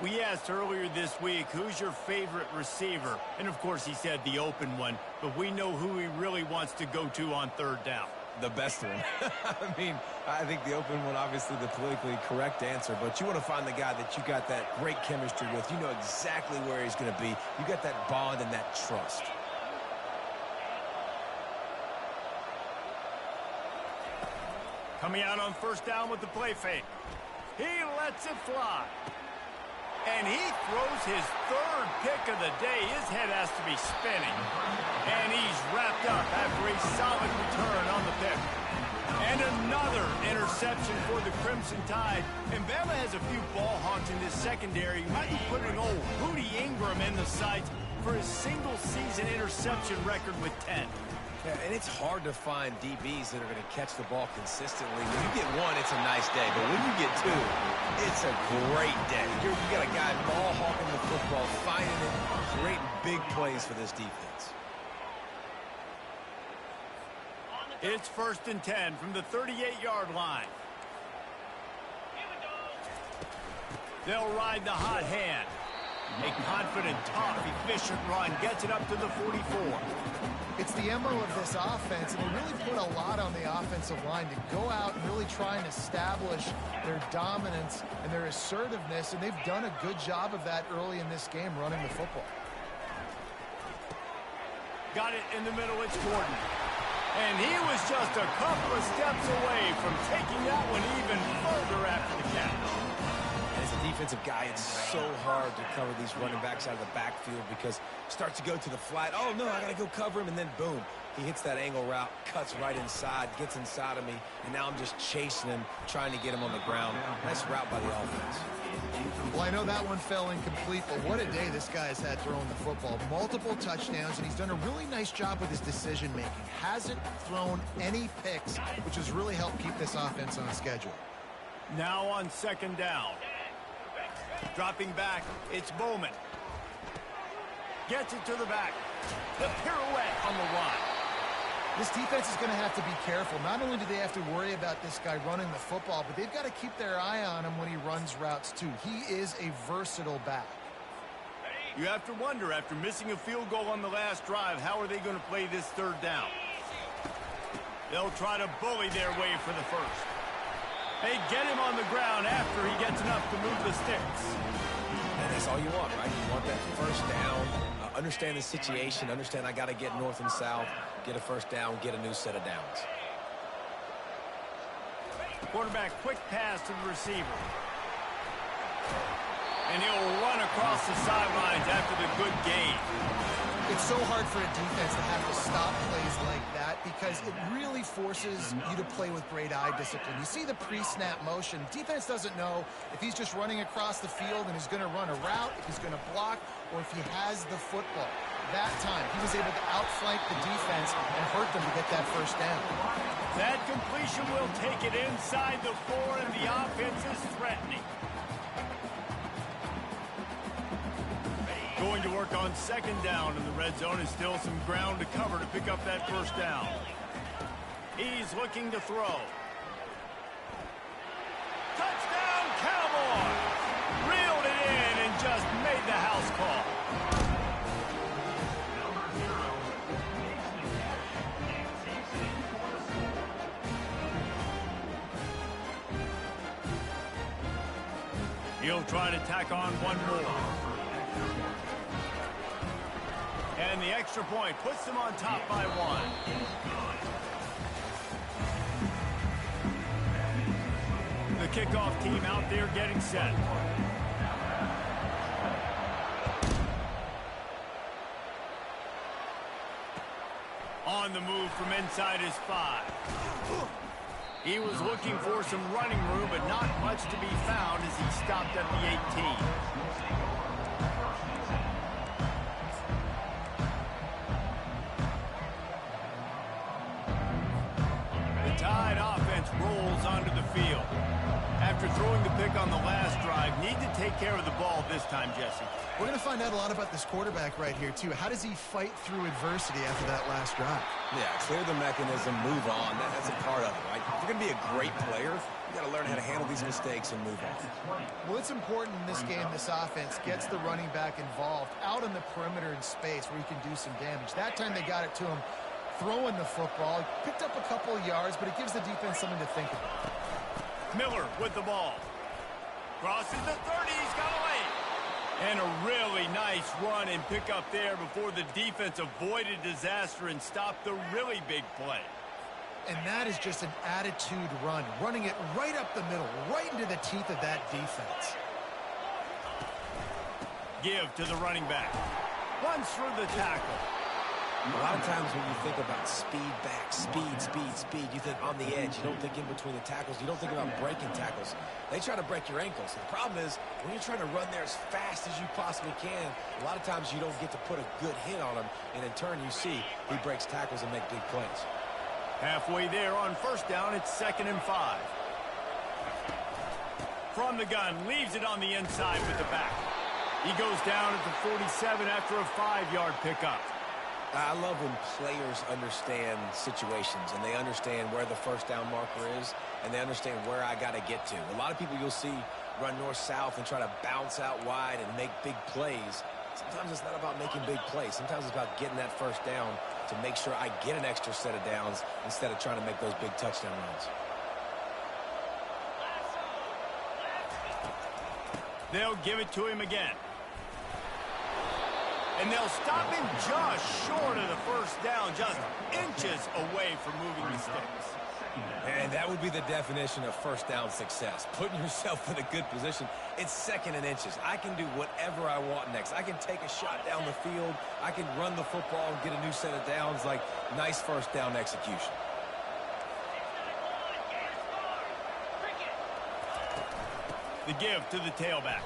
We asked earlier this week, who's your favorite receiver? And, of course, he said the open one, but we know who he really wants to go to on 3rd down. The best one. I mean, I think the open one, obviously the politically correct answer, but you want to find the guy that you got that great chemistry with. You know exactly where he's going to be. You got that bond and that trust. Coming out on 1st down with the play fake. He lets it fly. And he throws his 3rd pick of the day. His head has to be spinning. And he's wrapped up after a solid return on the pick. And another interception for the Crimson Tide. And Bama has a few ball hawks in this secondary. You might be putting old Rudy Ingram in the sights for his single-season interception record with 10. Yeah, and it's hard to find DBs that are going to catch the ball consistently. When you get one, it's a nice day. But when you get two, it's a great day. You got a guy ball hawking the football, finding it, creating big plays for this defense. It's 1st and 10 from the 38-yard line. They'll ride the hot hand. A confident, tough, efficient run gets it up to the 44. It's the MO of this offense, and they really put a lot on the offensive line to go out and really try and establish their dominance and their assertiveness, and they've done a good job of that early in this game running the football. Got it in the middle, it's Gordon. And he was just a couple of steps away from taking that one even further after the catch. As a defensive guy, it's so hard to cover these running backs out of the backfield because it starts to go to the flat. Oh, no, I got to go cover him, and then boom. He hits that angle route, cuts right inside, gets inside of me, and now I'm just chasing him, trying to get him on the ground. Nice route by the offense. Well, I know that one fell incomplete, but what a day this guy has had throwing the football. Multiple touchdowns, and he's done a really nice job with his decision-making. Hasn't thrown any picks, which has really helped keep this offense on schedule. Now on 2nd down. Dropping back, it's Bowman. Gets it to the back. The pirouette on the run. This defense is going to have to be careful. Not only do they have to worry about this guy running the football, but they've got to keep their eye on him when he runs routes too. He is a versatile back. You have to wonder, after missing a field goal on the last drive, how are they going to play this 3rd down? They'll try to bully their way for the first. They get him on the ground after he gets enough to move the sticks. And that's all you want, right? You want that first down, understand the situation, understand I got to get north and south, get a first down, get a new set of downs. Quarterback, quick pass to the receiver. And he'll run across the sidelines after the good gain. It's so hard for a defense to have to stop plays like that because it really forces you to play with great eye discipline. You see the pre-snap motion. Defense doesn't know if he's just running across the field and he's going to run a route, if he's going to block, or if he has the football. That time, he was able to outflank the defense and hurt them to get that first down. That completion will take it inside the 4, and the offense is threatening. Going to work on 2nd down in the red zone, and still some ground to cover to pick up that first down. He's looking to throw. Touchdown, Cowboys! Reeled it in and just made the house call. He'll try to tack on one more. And the extra point puts them on top by 1. The kickoff team out there getting set. On the move from inside his 5. He was looking for some running room, but not much to be found as he stopped at the 18. The Tide offense rolls onto the field. After throwing the pick on the last drive, need to take care of the ball this time, Jesse. We're going to find out a lot about this quarterback right here, too. How does he fight through adversity after that last drive? Yeah, clear the mechanism, move on. That's a part of it, right? If you're going to be a great player, you got to learn how to handle these mistakes and move on. Well, it's important in this game, this offense gets the running back involved out on the perimeter in space where he can do some damage. That time they got it to him throwing the football. He picked up a couple of yards, but it gives the defense something to think about. Miller with the ball. Crosses the 30. He's got away. And a really nice run and pick up there before the defense avoided disaster and stopped the really big play. And that is just an attitude run, running it right up the middle, right into the teeth of that defense. Give to the running back. Runs through the tackle. A lot of times when you think about speed back, speed, you think on the edge. You don't think in between the tackles. You don't think about breaking tackles. They try to break your ankles. The problem is when you're trying to run there as fast as you possibly can, a lot of times you don't get to put a good hit on him, and in turn you see he breaks tackles and makes big plays. Halfway there on first down, it's 2nd and 5. From the gun, leaves it on the inside with the back. He goes down at the 47 after a 5-yard pickup. I love when players understand situations and they understand where the first down marker is and they understand where I got to get to. A lot of people you'll see run north-south and try to bounce out wide and make big plays. Sometimes it's not about making big plays. Sometimes it's about getting that first down to make sure I get an extra set of downs instead of trying to make those big touchdown runs. They'll give it to him again. And they'll stop him just short of the first down, just inches away from moving the sticks. And that would be the definition of first down success, putting yourself in a good position. It's 2nd and inches. I can do whatever I want next. I can take a shot down the field. I can run the football and get a new set of downs. Like, nice first down execution. The give to the tailback.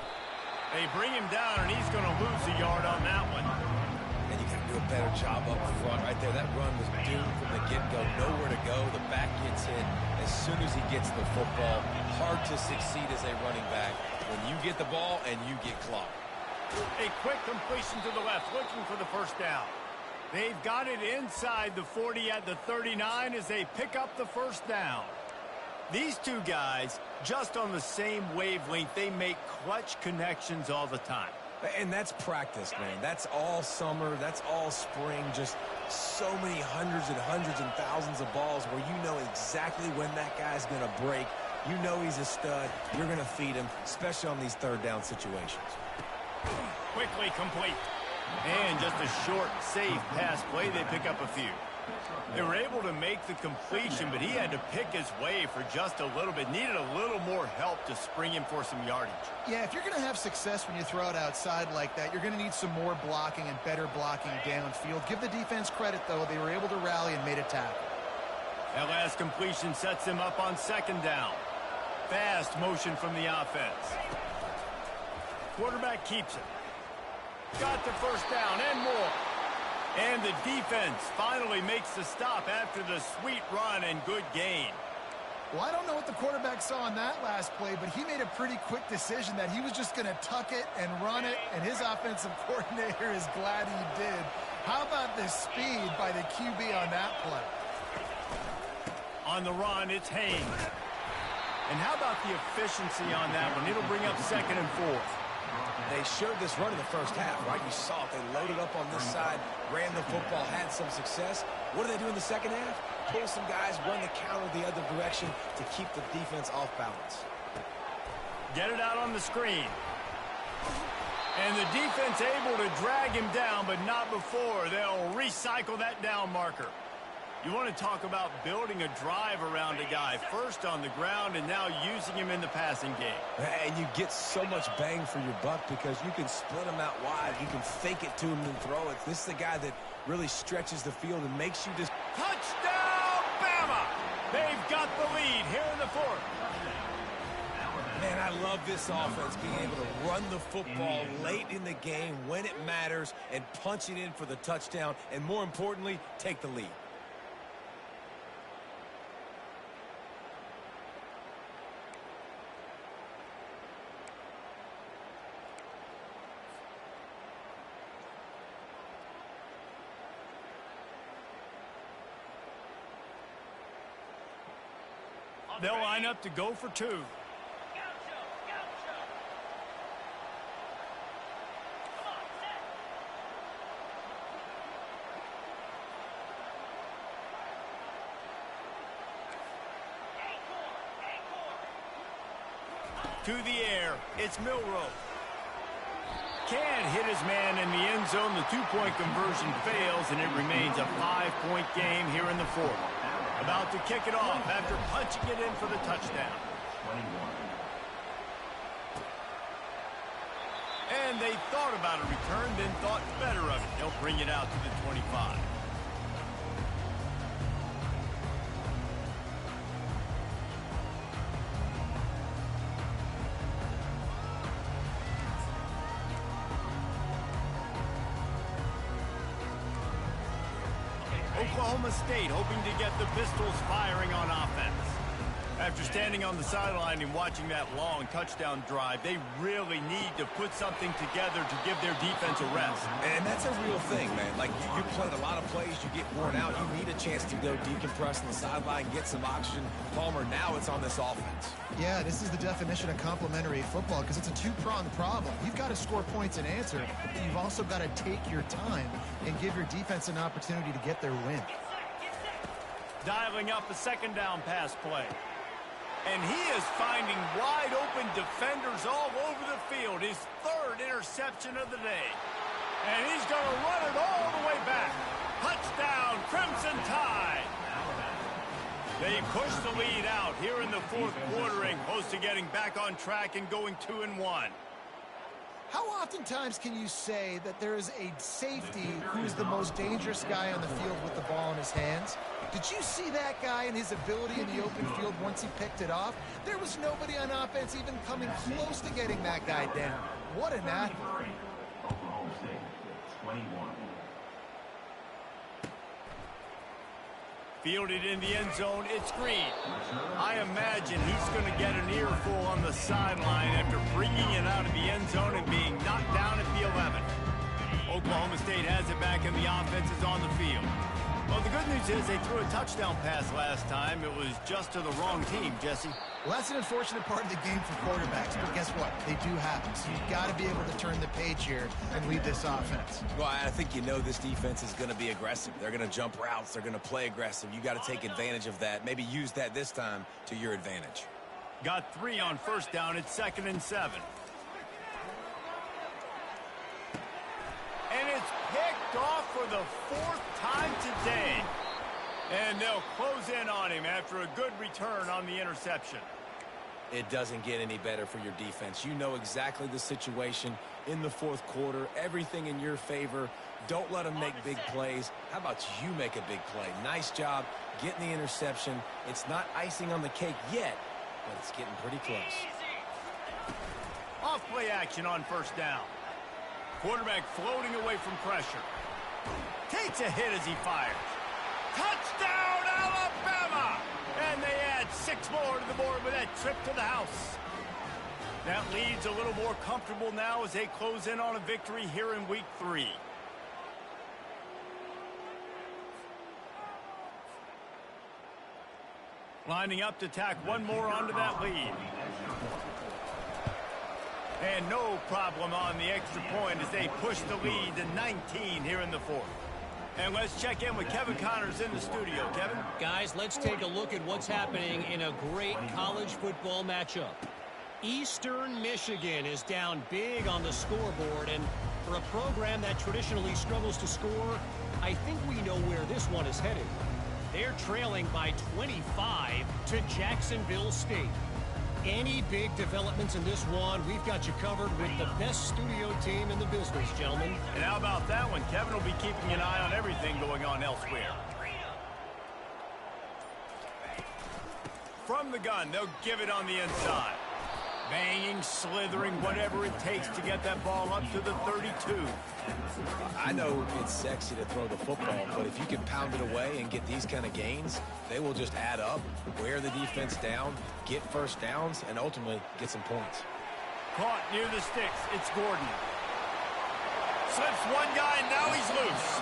They bring him down, and he's going to lose a yard on that one. And you got to do a better job up front right there. That run was doomed from the get-go. Nowhere to go. The back gets hit as soon as he gets the football. Hard to succeed as a running back when you get the ball and you get clocked. A quick completion to the left, looking for the first down. They've got it inside the 40 at the 39 as they pick up the first down. These two guys, just on the same wavelength, they make clutch connections all the time. And that's practice, man. That's all summer. That's all spring. Just so many hundreds and thousands of balls where you know exactly when that guy's going to break. You know he's a stud. You're going to feed him, especially on these third down situations. Quickly complete. And just a short, safe pass play. They pick up a few. They were able to make the completion, but he had to pick his way for just a little bit. Needed a little more help to spring him for some yardage. Yeah, if you're going to have success when you throw it outside like that, you're going to need some more blocking and better blocking downfield. Give the defense credit, though. They were able to rally and made a tackle. That last completion sets him up on 2nd down. Fast motion from the offense. Quarterback keeps it. Got the first down and more. And the defense finally makes the stop after the sweet run and good gain. Well, I don't know what the quarterback saw on that last play, but he made a pretty quick decision that he was just going to tuck it and run it, and his offensive coordinator is glad he did. How about the speed by the QB on that play? On the run, it's Haynes. And how about the efficiency on that one? It'll bring up 2nd and 4. They showed this run in the first half, right? You saw it. They loaded up on this side, ran the football, had some success. What do they do in the second half? Pull some guys, run the counter the other direction to keep the defense off balance. Get it out on the screen. And the defense able to drag him down, but not before. They'll recycle that down marker. You want to talk about building a drive around a guy. First on the ground and now using him in the passing game. And you get so much bang for your buck because you can split him out wide. You can fake it to him and throw it. This is the guy that really stretches the field and makes you just... Touchdown, Bama! They've got the lead here in the fourth. Man, I love this offense, being able to run the football late in the game when it matters and punch it in for the touchdown and, more importantly, take the lead. They'll line up to go for two. Gaucho, gaucho. Come on, set. Acorn, To the air, it's Milroe. Can't hit his man in the end zone. The two-point conversion fails, and it remains a 5-point game here in the fourth. About to kick it off after punching it in for the touchdown. 21. And they thought about a return, then thought better of it. They'll bring it out to the 25. Oklahoma State hoping to get the Pistols firing on offense. After standing on the sideline and watching that long touchdown drive, they really need to put something together to give their defense a rest. And that's a real thing, man. Like, you played a lot of plays, you get worn out, you need a chance to go decompress on the sideline, get some oxygen. Palmer, now it's on this offense. Yeah, this is the definition of complementary football because it's a two-pronged problem. You've got to score points and answer, but you've also got to take your time and give your defense an opportunity to get their win. get set. Dialing up a second down pass play. And he is finding wide open defenders all over the field. His third interception of the day. And he's going to run it all the way back. Touchdown, Crimson Tide. They push the lead out here in the fourth quarter and close to getting back on track and going 2-1. How oftentimes can you say that there is a safety who is the most dangerous guy on the field with the ball in his hands? Did you see that guy and his ability in the open field once he picked it off? There was nobody on offense even coming close to getting that guy down. What an athlete. Oklahoma State, 21. Fielded in the end zone, it's Green. I imagine he's going to get an earful on the sideline after bringing it out of the end zone and being knocked down at the 11. Oklahoma State has it back and the offense is on the field. Well, the good news is they threw a touchdown pass last time. It was just to the wrong team, Jesse. Well, that's an unfortunate part of the game for quarterbacks, but guess what? They do happen. So you've got to be able to turn the page here and lead this offense. Well, I think you know this defense is going to be aggressive. They're going to jump routes. They're going to play aggressive. You got to take advantage of that. Maybe use that this time to your advantage. Got 3 on first down. It's 2nd and 7. And it's picked off for the 4th time today. And they'll close in on him after a good return on the interception. It doesn't get any better for your defense. You know exactly the situation in the fourth quarter. Everything in your favor. Don't let them make big plays. How about you make a big play? Nice job getting the interception. It's not icing on the cake yet, but it's getting pretty close. Off play action on first down. Quarterback floating away from pressure. Takes a hit as he fires. Touchdown, Alabama! And they add 6 more to the board with that trip to the house. That lead's a little more comfortable now as they close in on a victory here in week 3. Lining up to tack one more onto that lead. And no problem on the extra point as they push the lead to 19 here in the fourth. And let's check in with Kevin Connors in the studio. Kevin? Guys, let's take a look at what's happening in a great college football matchup. Eastern Michigan is down big on the scoreboard, and for a program that traditionally struggles to score, I think we know where this one is headed. They're trailing by 25 to Jacksonville State. Any big developments in this one, we've got you covered with the best studio team in the business, gentlemen. And how about that one? Kevin will be keeping an eye on everything going on elsewhere. From the gun, they'll give it on the inside. Banging, slithering, whatever it takes to get that ball up to the 32. I know it's sexy to throw the football, but if you can pound it away and get these kind of gains, they will just add up, wear the defense down, get first downs, and ultimately get some points. Caught near the sticks. It's Gordon. Slips one guy, and now he's loose.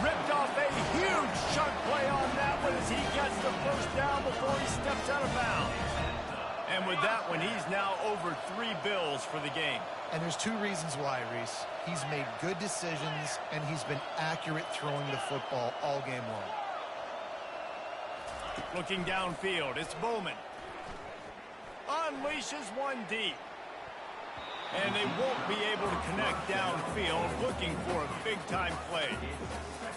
Ripped off a huge chunk play on that one as he gets the first down before he steps out of bounds. And with that one, he's now over 3 bills for the game. And there's 2 reasons why, Reese. He's made good decisions, and he's been accurate throwing the football all game long. Looking downfield, it's Bowman. Unleashes one deep. And they won't be able to connect downfield, looking for a big-time play.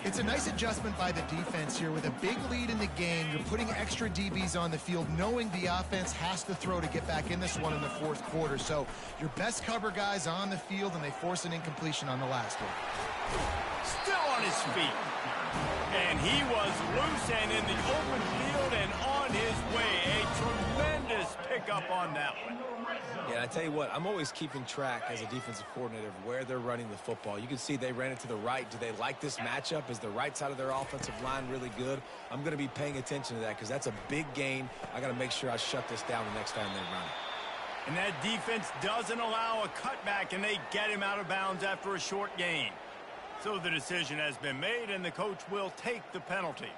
It's a nice adjustment by the defense here. With a big lead in the game, you're putting extra DBs on the field, knowing the offense has to throw to get back in this one in the 4th quarter. So your best cover guys on the field, and they force an incompletion on the last one. Still on his feet. And he was loose and in the open field and on his way. A tremendous pickup on that one. Yeah, I tell you what, I'm always keeping track as a defensive coordinator of where they're running the football. You can see they ran it to the right. Do they like this matchup? Is the right side of their offensive line really good? I'm going to be paying attention to that because that's a big gain. I got to make sure I shut this down the next time they run it. And that defense doesn't allow a cutback, and they get him out of bounds after a short gain. So the decision has been made, and the coach will take the penalty.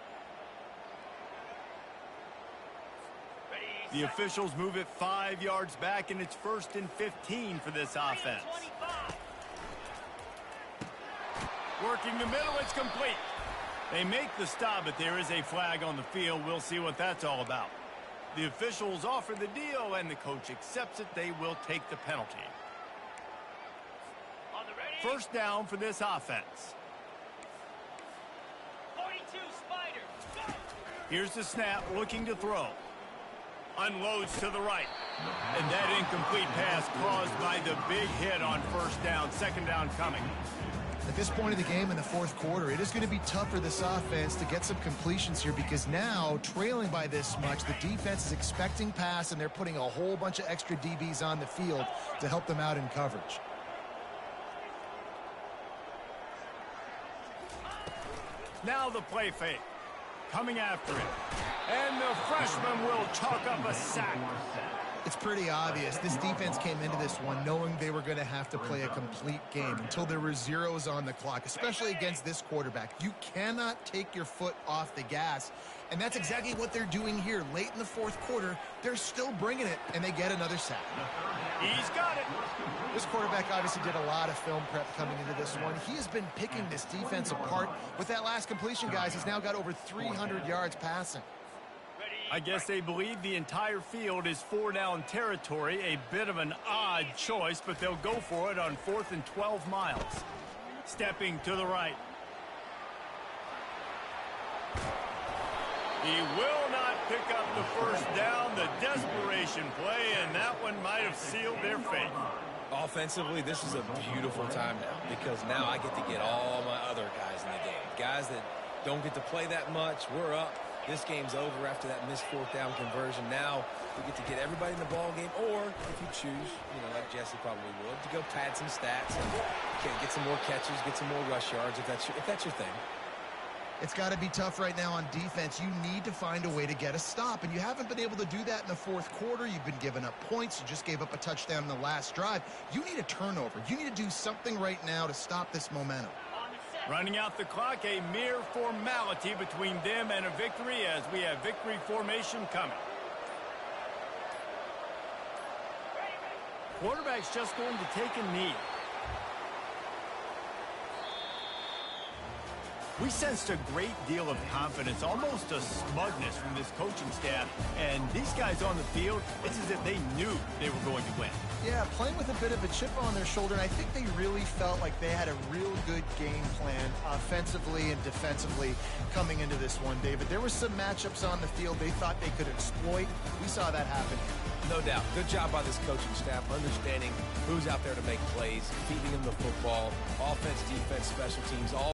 The officials move it 5 yards back, and it's 1st and 15 for this offense. Working the middle, it's complete. They make the stop, but there is a flag on the field. We'll see what that's all about. The officials offer the deal, and the coach accepts it. They will take the penalty. First down for this offense. 42 Spider. Here's the snap, looking to throw. Unloads to the right. And that incomplete pass caused by the big hit on first down. Second down coming. At this point of the game in the 4th quarter, it is going to be tough for this offense to get some completions here, because now, trailing by this much, the defense is expecting pass, and they're putting a whole bunch of extra DBs on the field to help them out in coverage. Now the play fake. Coming after it. And the freshman will chalk up a sack. It's pretty obvious. This defense came into this one knowing they were going to have to play a complete game until there were zeros on the clock, especially against this quarterback. You cannot take your foot off the gas, and that's exactly what they're doing here. Late in the 4th quarter, they're still bringing it, and they get another sack. He's got it. This quarterback obviously did a lot of film prep coming into this one. He has been picking this defense apart. With that last completion, guys, he's now got over 300 yards passing. I guess they believe the entire field is 4-down territory. A bit of an odd choice, but they'll go for it on 4th and 12 miles. Stepping to the right. He will not pick up the first down. The desperation play, and that one might have sealed their fate. Offensively, this is a beautiful time now, because now I get to get all my other guys in the game. Guys that don't get to play that much. We're up. This game's over after that missed 4th down conversion. Now we get to get everybody in the ball game, or if you choose, like Jesse probably would, to go pad some stats and get some more catches, get some more rush yards if that's your thing. It's got to be tough right now on defense. You need to find a way to get a stop, and you haven't been able to do that in the 4th quarter. You've been giving up points. You just gave up a touchdown in the last drive. You need a turnover. You need to do something right now to stop this momentum. Running out the clock, a mere formality between them and a victory, as we have victory formation coming. Quarterback's just going to take a knee. We sensed a great deal of confidence, almost a smugness from this coaching staff. And these guys on the field, it's as if they knew they were going to win. Yeah, playing with a bit of a chip on their shoulder, and I think they really felt like they had a real good game plan offensively and defensively coming into this one, David. There were some matchups on the field they thought they could exploit. We saw that happen. No doubt. Good job by this coaching staff, understanding who's out there to make plays, feeding them the football, offense, defense, special teams, all